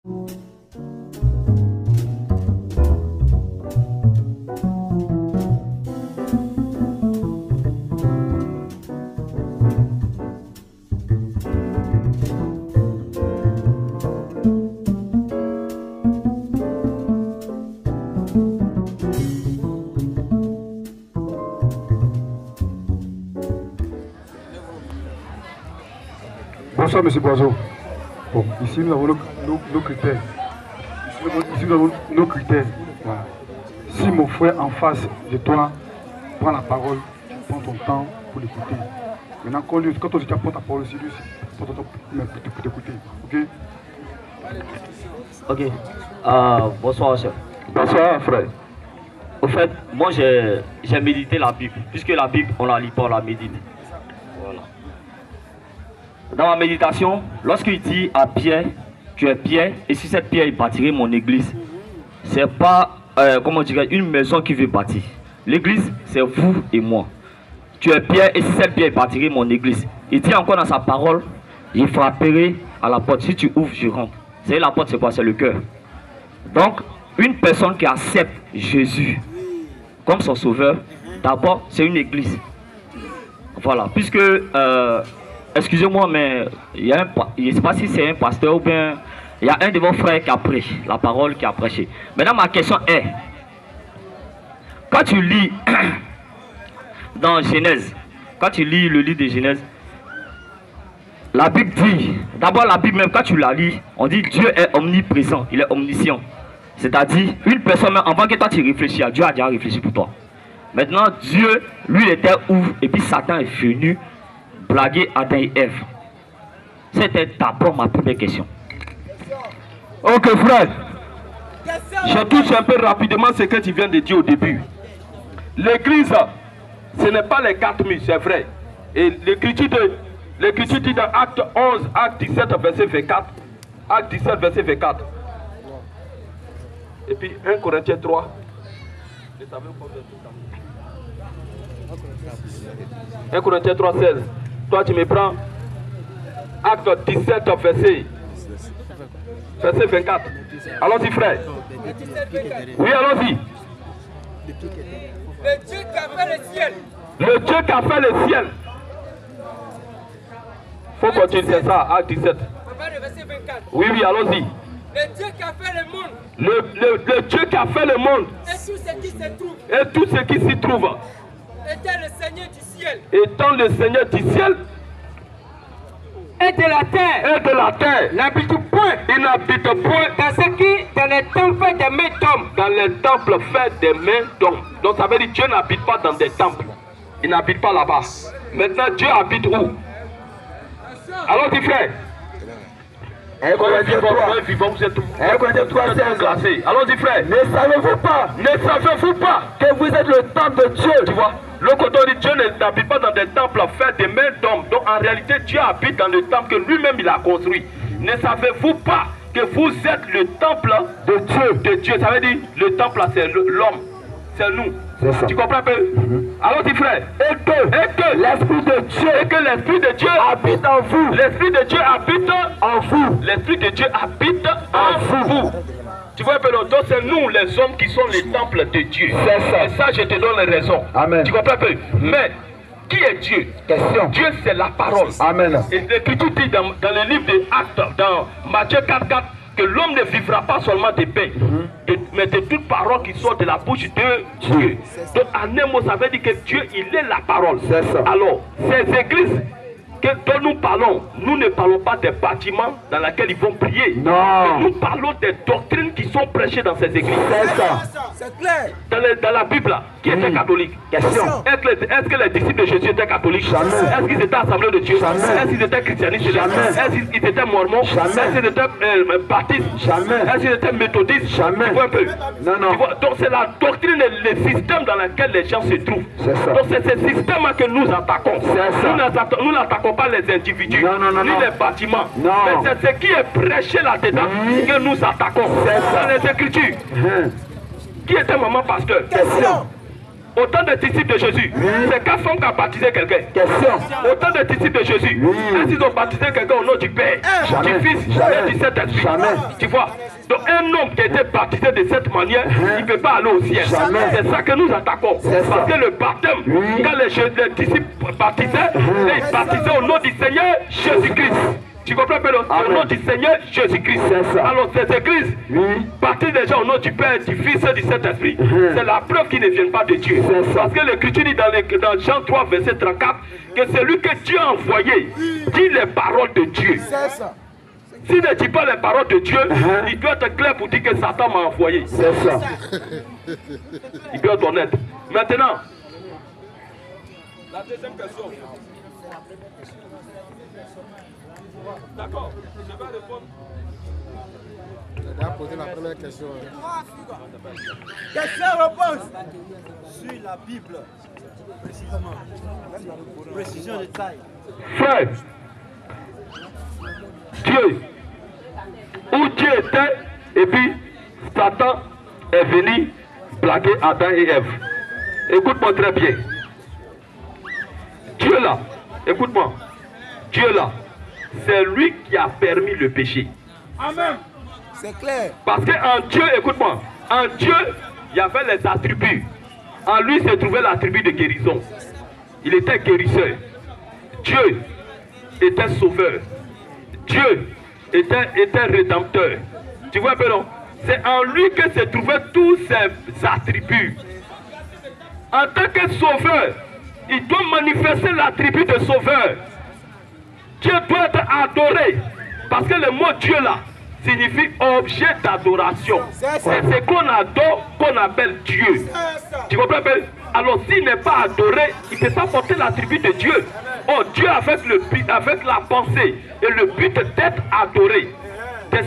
Bonsoir, Monsieur Boiseau. Bon, ici nous avons nos critères. Ici nous avons nos critères. Voilà. Si mon frère en face de toi prend la parole, tu prends ton temps pour l'écouter. Maintenant, quand on dit tu prends ta parole aussi, lui, prends ton temps pour t'écouter. Ok? Ok. Bonsoir, chef. Bonsoir, frère. Au fait, moi j'ai médité la Bible. Puisque la Bible, on la lit pas, on la médite. Voilà. Dans ma méditation, lorsqu'il dit à Pierre, tu es Pierre, et si cette pierre il bâtirait mon église, c'est pas, comment dirais, une maison qui veut bâtir. L'église, c'est vous et moi. Tu es Pierre, et si cette pierre bâtirait mon église. Il dit encore dans sa parole, je frapperai à la porte. Si tu ouvres, je rentre. C'est la porte, c'est quoi? C'est le cœur. Donc, une personne qui accepte Jésus comme son sauveur, d'abord, c'est une église. Voilà, puisque... excusez-moi, mais il y a je ne sais pas si c'est un pasteur ou bien il y a un de vos frères qui a prêché, la parole qui a prêché. Maintenant, ma question est, quand tu lis dans Genèse, quand tu lis le livre de Genèse, la Bible dit, d'abord la Bible même, quand tu la lis, on dit Dieu est omniprésent, il est omniscient. C'est-à-dire, une personne, avant que toi tu réfléchis, Dieu a déjà réfléchi pour toi. Maintenant, Dieu, lui, il était où? Et puis Satan est venu blaguer Adam et Ève. C'était d'abord ma première question. Ok, frère. Je touche un peu rapidement ce que tu viens de dire au début. L'église, ce n'est pas les 4000, c'est vrai. Et l'écriture dit dans Acte 11, Acte 17, verset 24. Acte 17, verset 24. Et puis 1 Corinthiens 3. 1 Corinthiens 3, 16. Toi, tu me prends Acte 17, verset 24. Allons-y, frère. Oui, allons-y. Le Dieu qui a fait le ciel. Le Dieu qui a fait le ciel. Faut continuer, c'est ça, Acte 17. Oui, oui, allons-y. Le Dieu qui a fait le monde. Le Dieu qui a fait le monde. Et tout ce qui se trouve. Et tout ce qui s'y trouve. Étant le Seigneur du ciel. Étant le Seigneur du ciel. Et de la terre. Et de la terre. N'habite point. Il n'habite point. Dans ce qui, dans les temples faits des mains d'hommes. Dans les temples faits des mains d'hommes. Donc ça veut dire que Dieu n'habite pas dans des temples. Il n'habite pas là-bas. Maintenant Dieu habite où? Allons-y, frère. 1 Corinthiens 3, c'est un glacé. Allons-y, frère. Ne savez-vous pas que vous êtes le temple de Dieu? Tu vois, le côté dit Dieu n'habite pas dans des temples faits des mains d'hommes. Donc en réalité, Dieu habite dans le temple que lui-même il a construit. Ne savez-vous pas que vous êtes le temple de Dieu? Ça veut dire le temple c'est l'homme, c'est nous. Tu comprends un peu? Allons-y, frère. Et que l'Esprit de Dieu, habite en vous. L'Esprit de Dieu habite en vous. L'Esprit de Dieu habite en vous. Tu vois un peu, donc c'est nous les hommes qui sont les temples de Dieu. C'est ça. Et ça, je te donne les raisons. Amen. Tu comprends un peu? Mais qui est Dieu? Question. Dieu, c'est la parole. Amen. Et l'Écriture dit dans le livre des Actes, dans Matthieu 4, que l'homme ne vivra pas seulement de pain, mais de toute parole qui sort de la bouche de Dieu. Donc en un mot, ça veut dire que Dieu, il est la parole. C'est ça. Alors, ces églises dont nous parlons, nous ne parlons pas des bâtiments dans lesquels ils vont prier. Non. Nous parlons des doctrines qui sont prêchées dans ces églises. C'est ça. C'est clair. Dans la Bible, là, qui était catholique? Question. Est-ce que les disciples de Jésus étaient catholiques? Jamais. Est-ce qu'ils étaient assemblés de Dieu? Jamais. Est-ce qu'ils étaient christianistes? Jamais. Est-ce qu'ils étaient mormons? Jamais. Est-ce qu'ils étaient baptistes? Jamais. Est-ce qu'ils étaient méthodistes? Jamais. Tu vois un peu? Non, non. Tu vois? Donc c'est la doctrine et le système dans lequel les gens se trouvent. C'est ça. Donc c'est ce système que nous attaquons. C'est ça. Nous n'attaquons pas les individus, Non, non, non, ni non. les bâtiments. Non. Mais c'est ce qui est prêché là-dedans que nous attaquons. C'est ça. Dans les Écritures. Qui était maman pasteur? Question. Autant de disciples de Jésus, c'est quelle femme qui a baptisé quelqu'un? Autant de disciples de Jésus, est-ce qu'ils ont baptisé quelqu'un au nom du Père, du Fils et du Saint-Esprit? Tu vois? Donc un homme qui a été baptisé de cette manière, il ne peut pas aller au ciel. C'est ça que nous attaquons. Parce que le baptême, quand les disciples baptisaient, ils baptisaient au nom du Seigneur Jésus-Christ. Tu comprends, Père? Au nom du Seigneur Jésus-Christ. Alors ces églises baptisent déjà au nom du Père, du Fils et du Saint-Esprit. C'est la preuve qu'ils ne viennent pas de Dieu. Parce que l'Écriture dit dans Jean 3, verset 34, que celui que Dieu a envoyé dit les paroles de Dieu. S'il ne dit pas les paroles de Dieu, il doit être clair pour dire que Satan m'a envoyé. C'est ça. Il doit être honnête. Maintenant, la deuxième question. D'accord, je vais répondre. Il a posé la première question. Question-réponse sur la Bible. Précisément. Précision de taille. Frère, Dieu, où Dieu était, et puis Satan est venu blaguer Adam et Ève. Écoute-moi très bien. Dieu là, écoute-moi. Dieu là, c'est lui qui a permis le péché. Amen. C'est clair. Parce qu'en Dieu, écoute-moi, en Dieu, il y avait les attributs. En lui se trouvait l'attribut de guérison. Il était guérisseur. Dieu était sauveur. Dieu était rédempteur. Tu vois un peu, non? C'est en lui que se trouvaient tous ces attributs. En tant que sauveur, il doit manifester l'attribut de sauveur. Dieu doit être adoré. Parce que le mot Dieu là signifie objet d'adoration. C'est ce qu'on adore qu'on appelle Dieu. Tu comprends? Alors s'il n'est pas adoré, il ne peut pas porter l'attribut de Dieu. Oh, Dieu avec la pensée et le but d'être adoré.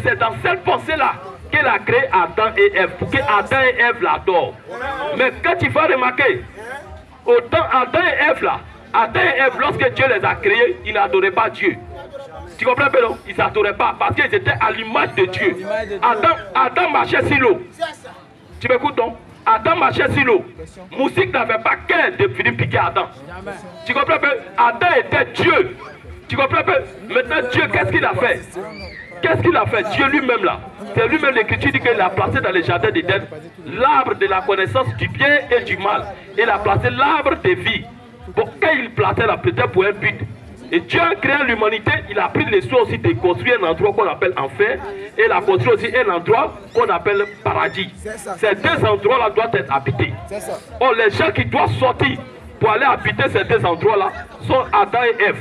C'est dans cette pensée-là qu'il a créé Adam et Ève, pour que Adam et Ève l'adorent. Mais quand tu vas remarquer, autant Adam et Ève là, Adam et Ève, lorsque Dieu les a créés, ils n'adoraient pas Dieu. Tu comprends, non? Ils n'adoraient pas parce qu'ils étaient à l'image de Dieu. Adam marchait sur l'eau. Tu m'écoutes donc? Adam marchait sur l'eau. Moustique n'avait pas cœur de venir piquer Adam. Tu comprends? Adam était Dieu. Tu comprends? Maintenant, Dieu, qu'est-ce qu'il a fait? Qu'est-ce qu'il a fait? Dieu lui-même là. C'est lui-même, l'Écriture dit qu'il a placé dans le jardin d'Éden l'arbre de la connaissance du bien et du mal. Il a placé l'arbre de vie. Bon, quand il plaçait la peut-être pour un but. Et Dieu a créé l'humanité, il a pris le soin aussi de construire un endroit qu'on appelle enfer. Et il a construit aussi un endroit qu'on appelle paradis. Ces deux endroits-là doivent être habités. Or, les gens qui doivent sortir pour aller habiter ces deux endroits-là sont Adam et Ève.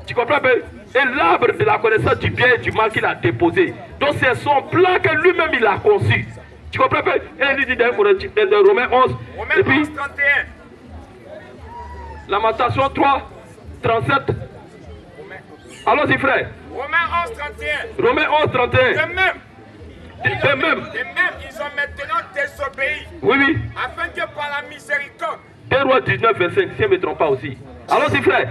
Tu comprends? Et l'arbre de la connaissance du bien et du mal qu'il a déposé. Donc c'est son plan que lui-même il a conçu. Tu comprends? Et il dit dans Romains 11. Et puis, Lamentation 3, 37. Allons-y, frère. Romains 11, 31. Romains 11, 31. De même, ils ont maintenant désobéi. Oui, oui. Afin que par la miséricorde. 2 Rois 19, 25, si je ne me trompe pas aussi. Allons-y, frère.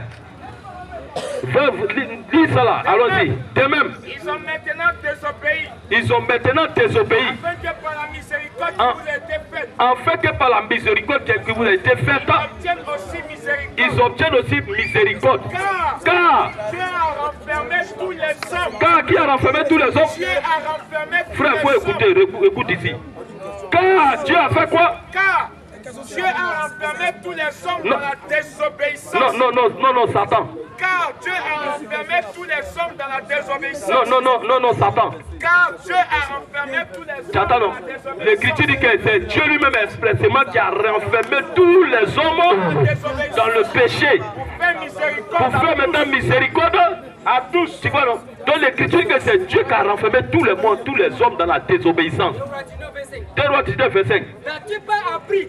Lis ça là, allons-y. De même. Ils ont maintenant désobéi. Ils ont maintenant désobéi. Afin que par la miséricorde qui vous a été faite. Afin que par la miséricorde qui vous a été faite. Ils obtiennent aussi miséricorde. Car Dieu a renfermé tous les hommes. Car qui a renfermé tous les hommes? Dieu a renfermé tous frère, les il faut écouter, écoute ici. Car Dieu a fait quoi? Car Dieu a renfermé tous les hommes dans la désobéissance. Non, Satan. Car Dieu a renfermé tous les hommes dans la désobéissance. Non, Satan. Car Dieu a renfermé tous les hommes dans la désobéissance. L'Écriture dit que c'est Dieu lui-même expressément qui a renfermé tous les hommes dans le péché. Pour faire maintenant miséricorde à tous. Tu vois, non? Donc l'Écriture dit que c'est Dieu qui a renfermé tout le monde, tous les hommes dans la désobéissance. 2 Rois 19, 25.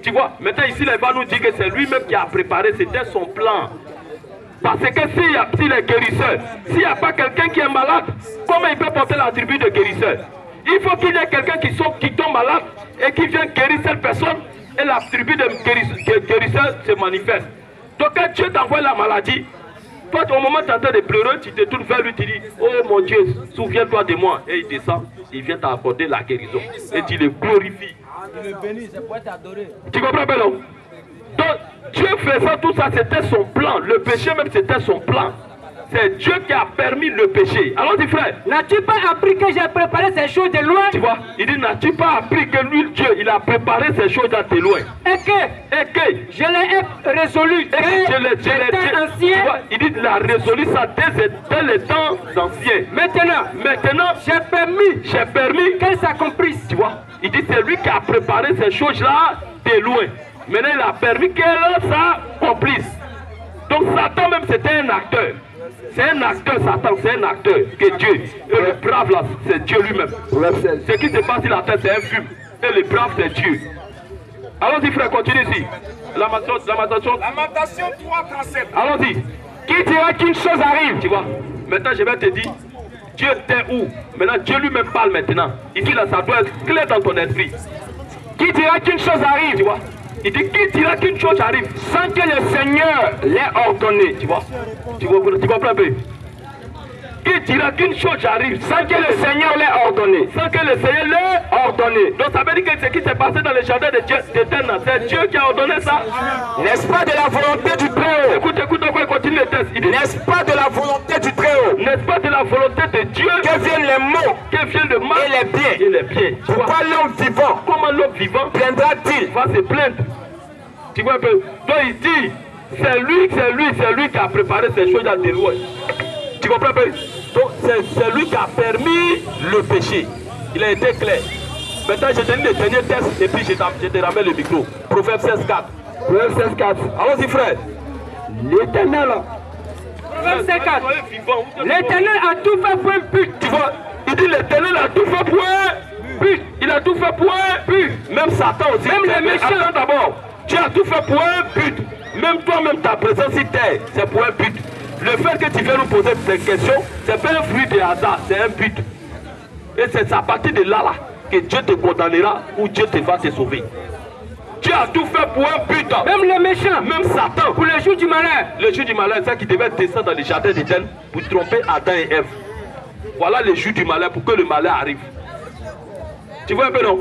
Tu vois, maintenant ici, il va nous dire que c'est lui-même qui a préparé, c'était son plan. Parce que s'il est guérisseur, s'il n'y a pas quelqu'un qui est malade, comment il peut porter l'attribut de guérisseur? Il faut qu'il y ait quelqu'un qui tombe malade et qui vient guérir cette personne et l'attribut de guérisseur se manifeste. Donc quand Dieu t'envoie la maladie, toi au moment où tu es en train de pleurer, tu te tournes vers lui, tu dis, oh mon Dieu, souviens-toi de moi. Et il descend, il vient t'accorder la guérison. Et tu le glorifies. Il le bénit, c'est pour être adoré. Tu comprends, Bello? Donc, Dieu faisant tout ça, c'était son plan. Le péché même, c'était son plan. C'est Dieu qui a permis le péché. Alors dis frère, n'as-tu pas appris que j'ai préparé ces choses de loin? Tu vois, il dit, n'as-tu pas appris que lui, Dieu, il a préparé ces choses de loin? Et que je l'ai résolu tu vois, il dit, il a résolu ça dès les temps anciens. Maintenant, j'ai permis qu'elle s'accomplisse. Tu vois, il dit, c'est lui qui a préparé ces choses-là de loin. Maintenant, il a permis qu'elle s'accomplisse. Donc Satan même, c'était un acteur. C'est un acteur, Satan, c'est un acteur que Dieu. Et le brave là, c'est Dieu lui-même. Ce qui se passe sur la terre, c'est un film. Et le brave, c'est Dieu. Allons-y, frère, continue ici. Lamentation 3:37. Allons-y. Qui dira qu'une chose arrive? Tu vois, maintenant je vais te dire, Dieu t'es où? Maintenant, Dieu lui-même parle maintenant. Ici, là, ça doit être clair dans ton esprit. Qui dira qu'une chose arrive? Tu vois, il dit, qui dira qu'une chose arrive sans que le Seigneur l'ait ordonné? Tu vois, tu comprends un peu? Qui dira qu'une chose arrive sans que le Seigneur l'ait ordonné? Sans que le Seigneur l'ait ordonné. Donc ça veut dire que ce qui s'est passé dans le jardin d'Éden, c'est Dieu qui a ordonné ça. N'est-ce pas de la volonté du Très-Haut? Écoute, on va continuer le texte. N'est-ce pas de la volonté du Très-Haut? N'est-ce pas de la volonté de Dieu que viennent les maux, que viennent le mal et les biens? Pourquoi l'homme vivant, comment l'homme vivant plaindra-t-il? Va se plaindre. Tu vois un peu? Donc il dit, c'est lui qui a préparé ces choses dans des lois. Tu comprends un peu? Donc c'est lui qui a permis le péché. Il a été clair. Maintenant je te dis le dernier texte et puis je te ramène le micro. Proverbe 16:4. Proverbe 16:4. Allons-y frère. L'Éternel. Proverbe 16:4. L'Éternel a tout fait pour un but. Tu vois, il dit l'Éternel a tout fait pour un but. Il a tout fait pour un but. Même Satan aussi. Même les méchants. Attends d'abord. Tu as tout fait pour un but. Même toi-même ta présence ici, c'est pour un but. Le fait que tu viens nous poser ces questions, c'est pas un fruit de hasard, c'est un but. Et c'est à partir de là que Dieu te condamnera ou Dieu te va te sauver. Tu as tout fait pour un but. Même les méchants, même Satan. Pour le jour du malheur. Le jour du malheur, c'est ça qui devait descendre dans le jardin d'Éden pour tromper Adam et Ève. Voilà le jour du malheur pour que le malheur arrive. Tu vois un peu non?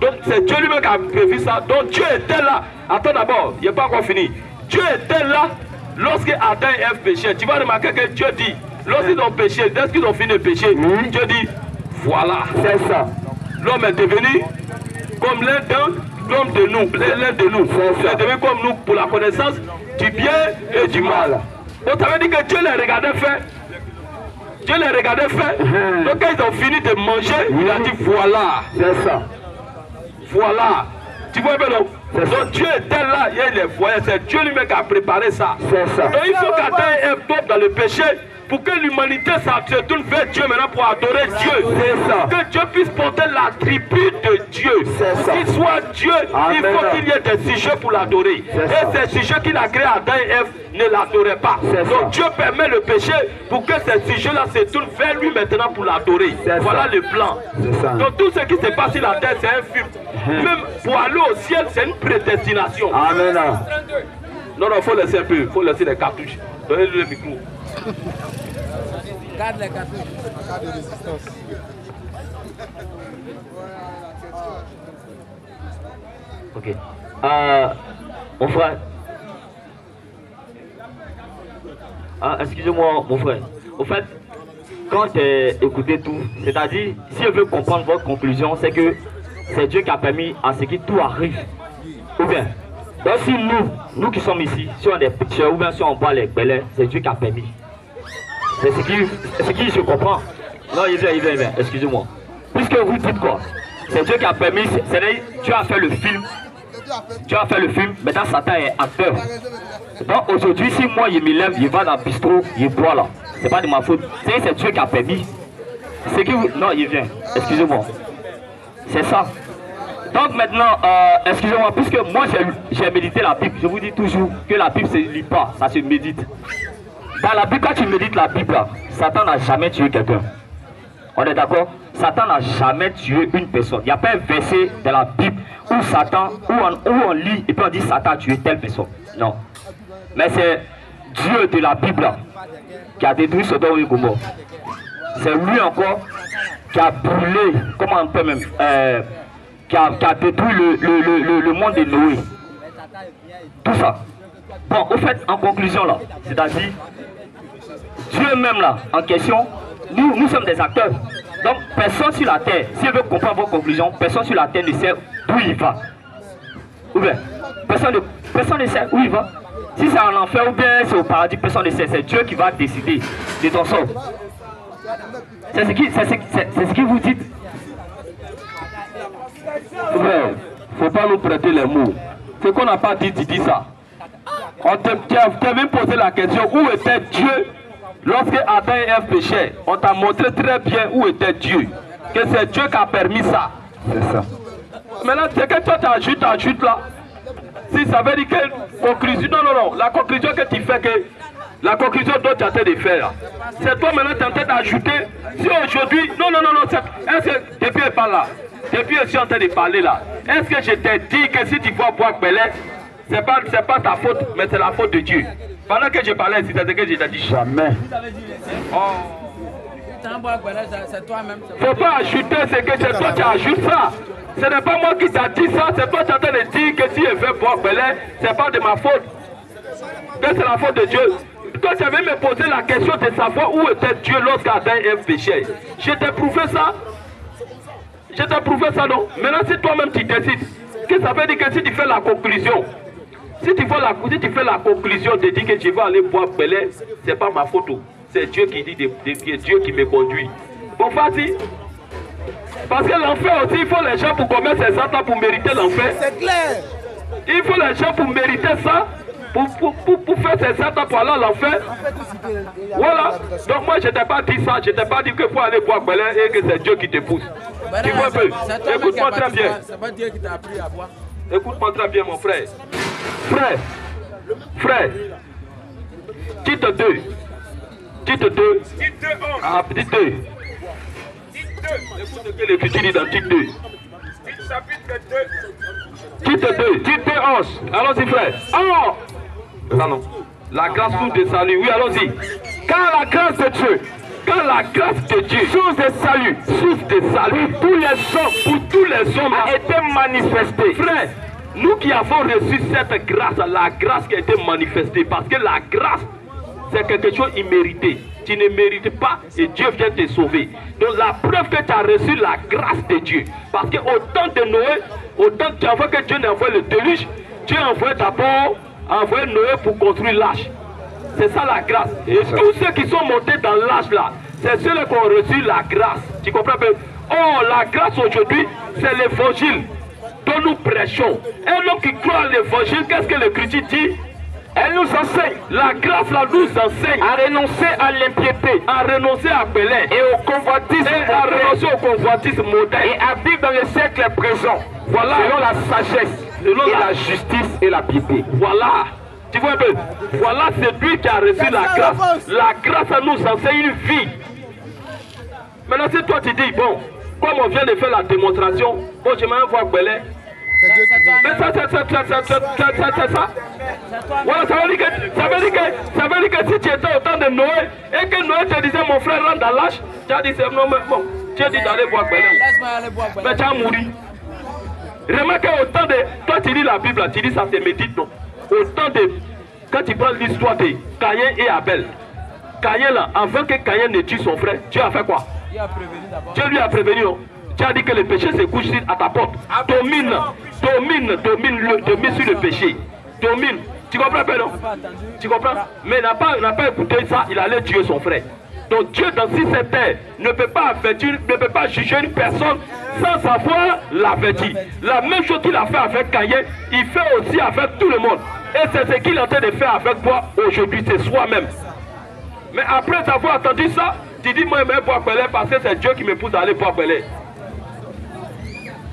Donc c'est Dieu lui-même qui a prévu ça. Donc Dieu était là. Attends d'abord, il n'est pas encore fini. Dieu était là lorsque Adam et Ève péchaient. Tu vas remarquer que Dieu dit, lorsqu'ils ont péché, dès qu'ils ont fini de pécher, Dieu dit, voilà, c'est ça. L'homme est devenu comme l'un de nous. L'un de nous. Il est devenu comme nous pour la connaissance du bien et du mal. Donc ça veut dire que Dieu les regardait faire. Dieu les regardait faire. Donc quand ils ont fini de manger, il a dit, voilà. C'est ça. Voilà. Tu vois bien non? Donc Dieu était là, il les voyait, c'est Dieu lui-même qui a préparé ça. C'est ça. Donc il faut qu'Adam et Ève tombent dans le péché pour que l'humanité se tourne vers Dieu maintenant pour adorer Dieu. C'est ça. Que Dieu puisse porter l'attribut de Dieu. C'est ça. Qu'il soit Dieu, il faut qu'il y ait des sujets pour l'adorer. Et ces sujets qu'il a créés Adam et Ève ne l'adoraient pas. Donc Dieu permet le péché pour que ces sujets-là se tournent vers lui maintenant pour l'adorer. Voilà le plan. Donc tout ce qui se passe sur la terre, c'est un film. Même pour aller au ciel, c'est une prédestination. Amen. Non, il faut laisser un peu, il faut laisser les cartouches. Donnez-lui le micro. Garde les cartouches. Garde de résistance. Ok. Mon frère. Excusez-moi, mon frère. Au fait, quand tu écoutez tout, c'est-à-dire, si je veux comprendre votre conclusion, c'est que c'est Dieu qui a permis à ce que tout arrive. Ou bien, donc si nous qui sommes ici, si on est pécheurs ou bien si on boit les bêlets, c'est Dieu qui a permis. C'est ce qui se comprend. Non, il vient, excusez-moi. Puisque vous dites quoi? C'est Dieu qui a permis, Dieu a fait le film. Dieu a fait le film, maintenant Satan est acteur. Donc aujourd'hui, si moi je me lève, je vais dans le bistrot, je bois là. C'est pas de ma faute. C'est Dieu qui a permis. Non, il vient, excusez-moi. C'est ça. Donc maintenant, excusez-moi, puisque moi j'ai médité la Bible, je vous dis toujours que la Bible ne se lit pas, ça se médite. Dans la Bible, quand tu médites la Bible, Satan n'a jamais tué quelqu'un. On est d'accord? Satan n'a jamais tué une personne. Il n'y a pas un verset dans la Bible où Satan, où on lit et puis on dit Satan a tué telle personne. Non. Mais c'est Dieu de la Bible qui a détruit Sodome et Gomorrhe. C'est lui encore qui a brûlé, comment on peut même, qui a détruit le monde de Noé. Tout ça. Bon, au fait, en conclusion là, c'est-à-dire, Dieu même là, en question, nous sommes des acteurs. Donc, personne sur la terre, s'il veut comprendre vos conclusions, personne sur la terre ne sait d'où il va. Ou bien, personne ne sait où il va. Si c'est en enfer ou bien c'est au paradis, personne ne sait. C'est Dieu qui va décider de ton sort. C'est ce qui vous dites. Frère, faut pas nous prêter les mots. Ce qu'on n'a pas dit, tu dis ça. Tu as même posé la question, où était Dieu lorsque Adam et Ève péchaient? On t'a montré très bien où était Dieu. Que c'est Dieu qui a permis ça. C'est ça. Maintenant, c'est que toi t'ajoutes là. Si ça veut dire que conclusion, non, la conclusion que tu fais, la conclusion dont tu es en train de faire, c'est toi maintenant tu es en train d'ajouter. Si aujourd'hui, non, est-ce que depuis elle parle là, depuis je suis en train de parler là, est-ce que je t'ai dit que si tu vas boire Belé, c'est pas ta faute, mais c'est la faute de Dieu? Pendant que je parlais ici, c'est ce que je t'ai dit. Jamais. Faut pas ajouter ce que c'est toi qui ajoutes ça. Ce n'est pas moi qui t'a dit ça, c'est toi qui es en train de dire que si elle veut boire Belé, c'est pas de ma faute. Que c'est la faute de Dieu. Toi, tu avais me posé la question de savoir où était Dieu lorsqu'Adam et Ève péchaient. Je t'ai prouvé ça. Je t'ai prouvé ça, non? Maintenant, si toi-même tu décides, que ça veut dire que si tu fais la conclusion, si tu fais la conclusion de dire que je vais aller boire Belé, c'est pas ma faute. C'est Dieu qui dit, Dieu qui me conduit. Bon, vas-y. Parce que l'enfer aussi, il faut les gens pour commettre ces actes pour mériter l'enfer. C'est clair. Il faut les gens pour mériter ça, pour faire ces actes pour aller à l'enfer. Voilà. Donc moi, je t'ai pas dit ça. Je t'ai pas dit que pour aller boire Belé et que c'est Dieu qui te pousse. Tu vois un peu? Écoute-moi très bien. C'est pas Dieu qui t'a appris à boire. Écoute-moi très bien, mon frère. Frère. Titre 2. Ah, petit 2. Écoute ce que l'Écriture dit dans titre 2. Titre 11. Allons-y, frère. Oh! Pardon. La grâce source de salut. Oui, allons-y. Car la grâce de Dieu, source de salut, pour tous les hommes a été manifestée. Frère, nous qui avons reçu cette grâce, la grâce qui a été manifestée, parce que la grâce, c'est quelque chose immérité. Tu ne mérites pas et Dieu vient te sauver. Donc la preuve que tu as reçu la grâce de Dieu. Parce que au temps de Noé, au temps que Dieu n'a envoyé le déluge, Dieu a envoyé d'abord Noé pour construire l'arche. C'est ça la grâce. Et tous ceux qui sont montés dans l'arche là, c'est ceux qui ont reçu la grâce. Tu comprends bien? Oh, la grâce aujourd'hui, c'est l'évangile dont nous prêchons. Un homme qui croit à l'évangile, qu'est-ce que l'Écriture dit? Elle nous enseigne, la grâce là nous enseigne à renoncer à l'impiété, à renoncer à Belé et au convoitisme, à renoncer au convoitisme moderne et à vivre dans le siècle présent. Voilà, selon la sagesse, selon la justice et la piété. Voilà, tu vois un peu. Voilà, c'est lui qui a reçu la grâce. La grâce nous enseigne une vie. Maintenant, si toi tu dis, bon, comme on vient de faire la démonstration, bon, je m'en voir Belé. Mais ça, c'est ça. Voilà, ça veut dire que si tu étais au temps de Noé et que Noé te disait mon frère rentre dans l'arche, tu as dit c'est non, mais bon, tu as dit d'aller boire Belé. Mais tu as mouru. Remarque au temps de. Toi tu lis la Bible, tu dis ça te médite, non? Au temps de. Quand tu prends l'histoire de Caïn et Abel, Caïn là, avant que Caïn ne tue son frère, Dieu a fait quoi? Dieu lui a prévenu. Non? Tu as dit que le péché se couche à ta porte. Domine sur le péché. Domine. Tu comprends pas, non? Tu comprends? Mais il n'a pas écouté ça, il allait tuer son frère. Donc Dieu dans cette terre ne peut pas juger une personne sans savoir l'avertir. La même chose qu'il a fait avec Caïn, il fait aussi avec tout le monde. Et c'est ce qu'il est en train de faire avec toi aujourd'hui, c'est soi-même. Mais après avoir entendu ça, tu dis moi je vais boire Belé parce que c'est Dieu qui me pousse à aller boire Belé.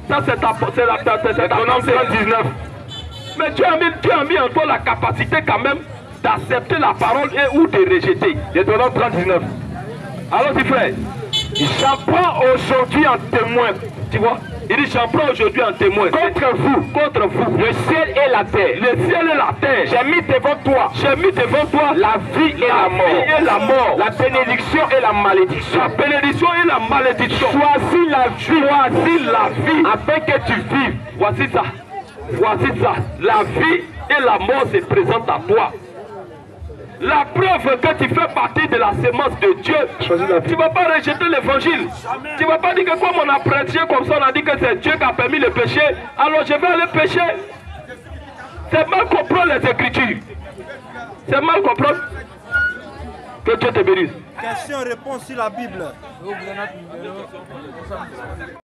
Ça c'est ton 19. Mais Dieu a mis en toi la capacité quand même d'accepter la parole et ou de rejeter. Deutéronome 39. Allons-y frère. J'en prends aujourd'hui en témoin. Tu vois? Il dit j'en prends aujourd'hui en témoin. Contre vous. Le ciel et la terre. J'ai mis devant toi. La vie et la mort. La bénédiction et la malédiction. Choisis la vie. Afin que tu vives. Voici ça. La vie et la mort se présente à toi. La preuve que tu fais partie de la sémence de Dieu, tu ne vas pas rejeter l'évangile. Tu ne vas pas dire que comme on a prêché comme ça, on a dit que c'est Dieu qui a permis le péché, alors je vais aller pécher. C'est mal comprendre les Écritures. C'est mal comprendre. Que Dieu te bénisse. Question-réponse sur la Bible.